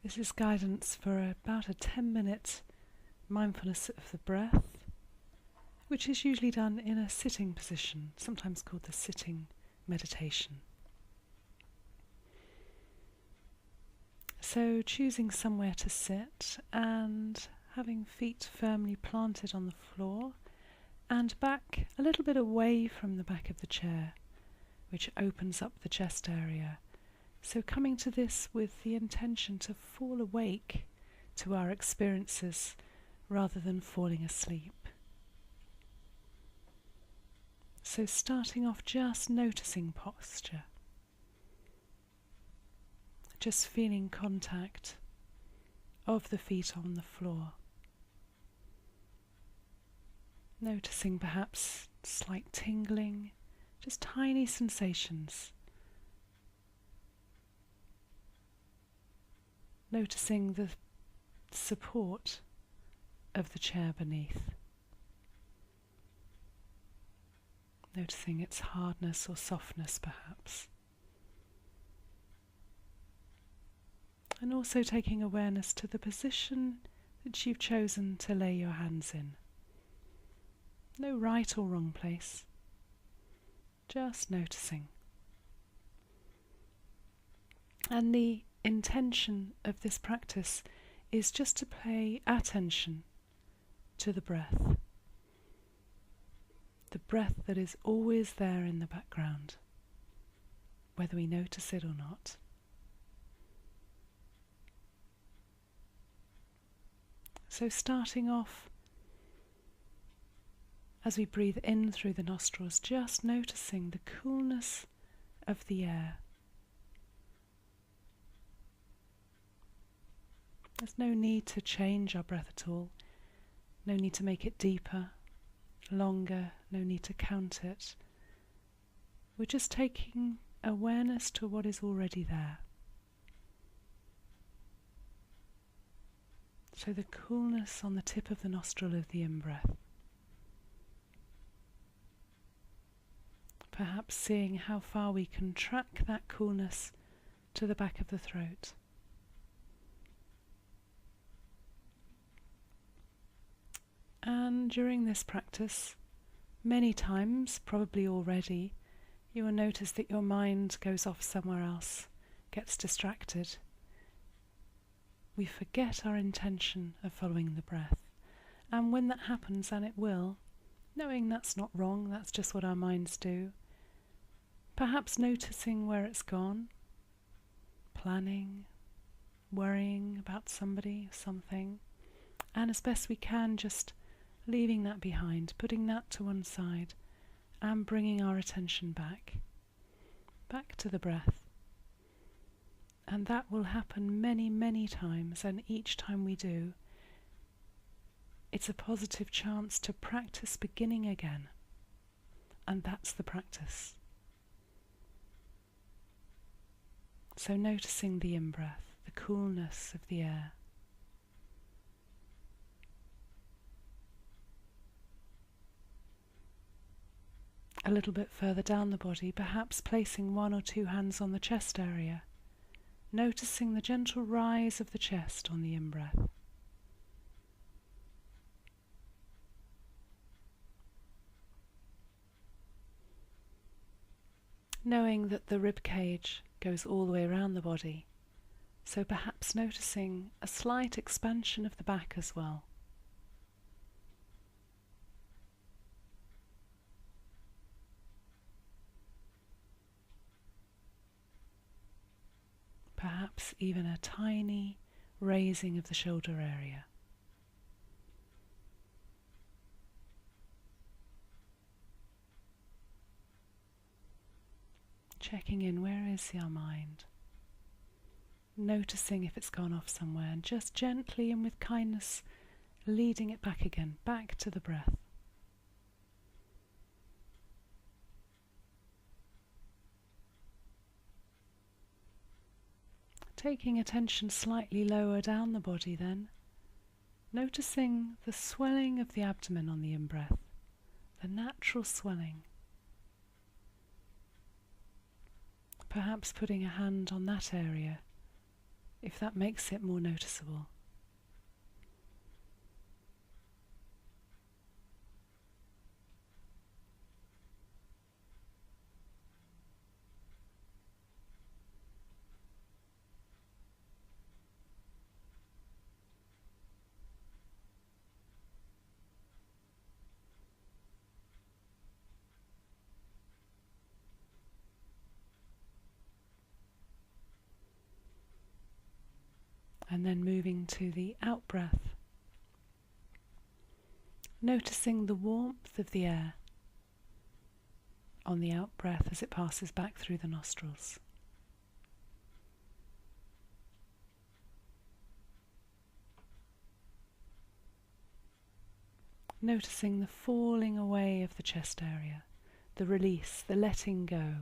This is guidance for about a 10-minute mindfulness of the breath, which is usually done in a sitting position, sometimes called the sitting meditation. So choosing somewhere to sit and having feet firmly planted on the floor and back a little bit away from the back of the chair, which opens up the chest area. So coming to this with the intention to fall awake to our experiences rather than falling asleep. So starting off just noticing posture, just feeling contact of the feet on the floor. Noticing perhaps slight tingling, just tiny sensations. Noticing the support of the chair beneath. Noticing its hardness or softness perhaps. And also taking awareness to the position that you've chosen to lay your hands in. No right or wrong place, just noticing. And the intention of this practice is just to pay attention to the breath. The breath that is always there in the background, whether we notice it or not. So starting off, as we breathe in through the nostrils, just noticing the coolness of the air. There's no need to change our breath at all, no need to make it deeper, longer, no need to count it. We're just taking awareness to what is already there. So the coolness on the tip of the nostril of the in-breath. Perhaps seeing how far we can track that coolness to the back of the throat. And during this practice, many times, probably already, you will notice that your mind goes off somewhere else, gets distracted. We forget our intention of following the breath. And when that happens, and it will, knowing that's not wrong, that's just what our minds do, perhaps noticing where it's gone, planning, worrying about somebody, something, and as best we can, just leaving that behind, putting that to one side, and bringing our attention back to the breath. And that will happen many, many times, and each time we do, it's a positive chance to practice beginning again. And that's the practice. So noticing the in-breath, the coolness of the air. A little bit further down the body, perhaps placing one or two hands on the chest area, noticing the gentle rise of the chest on the in-breath. Knowing that the rib cage goes all the way around the body, so perhaps noticing a slight expansion of the back as well. Perhaps even a tiny raising of the shoulder area. Checking in, where is our mind? Noticing if it's gone off somewhere, and just gently and with kindness leading it back again, back to the breath. Taking attention slightly lower down the body then, noticing the swelling of the abdomen on the in-breath, the natural swelling. Perhaps putting a hand on that area if that makes it more noticeable. And then moving to the out-breath, noticing the warmth of the air on the out-breath as it passes back through the nostrils. Noticing the falling away of the chest area, the release, the letting go.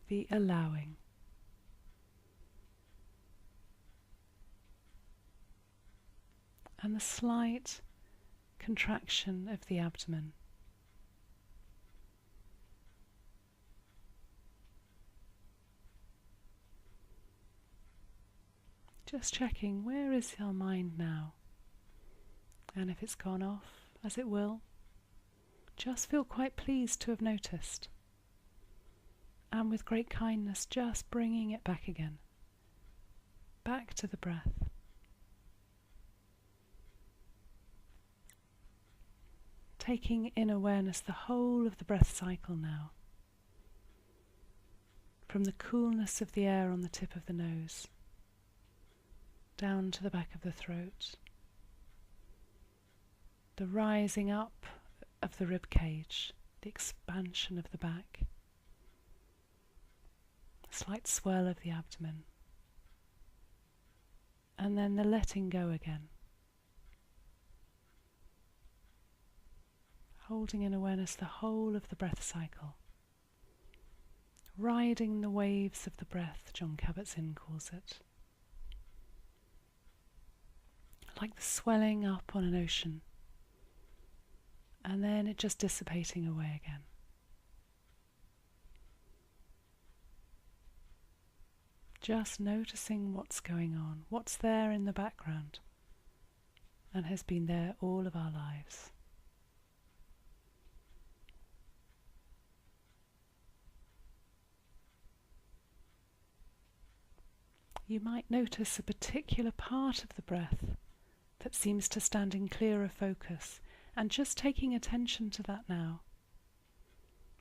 The allowing. And the slight contraction of the abdomen. Just checking, where is your mind now? And if it's gone off, as it will, just feel quite pleased to have noticed. And with great kindness, just bringing it back again. Back to the breath. Taking in awareness the whole of the breath cycle now. From the coolness of the air on the tip of the nose, down to the back of the throat. The rising up of the rib cage, the expansion of the back. Slight swell of the abdomen, and then the letting go again, holding in awareness the whole of the breath cycle, riding the waves of the breath, John Kabat-Zinn calls it, like the swelling up on an ocean, and then it just dissipating away again. Just noticing what's going on, what's there in the background, and has been there all of our lives. You might notice a particular part of the breath that seems to stand in clearer focus, and just taking attention to that now,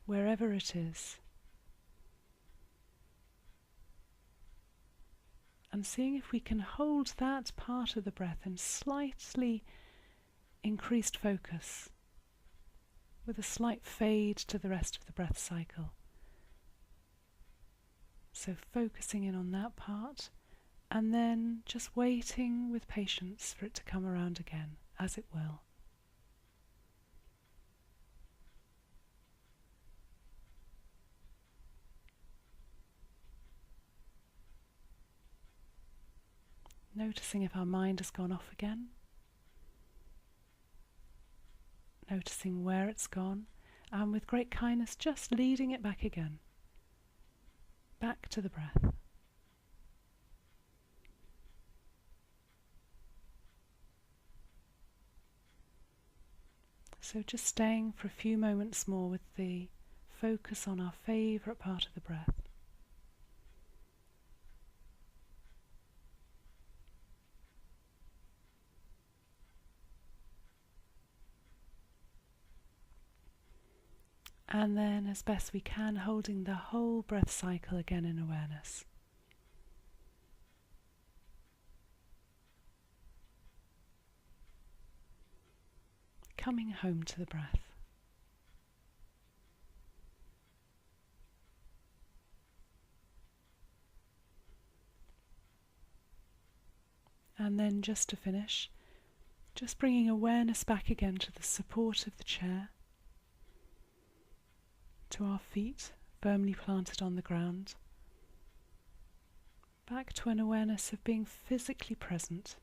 wherever it is. And seeing if we can hold that part of the breath in slightly increased focus, with a slight fade to the rest of the breath cycle. So focusing in on that part, and then just waiting with patience for it to come around again, as it will. Noticing if our mind has gone off again. Noticing where it's gone, and with great kindness just leading it back again. Back to the breath. So just staying for a few moments more with the focus on our favourite part of the breath. And then, as best we can, holding the whole breath cycle again in awareness. Coming home to the breath. And then, just to finish, just bringing awareness back again to the support of the chair, to our feet firmly planted on the ground, back to an awareness of being physically present,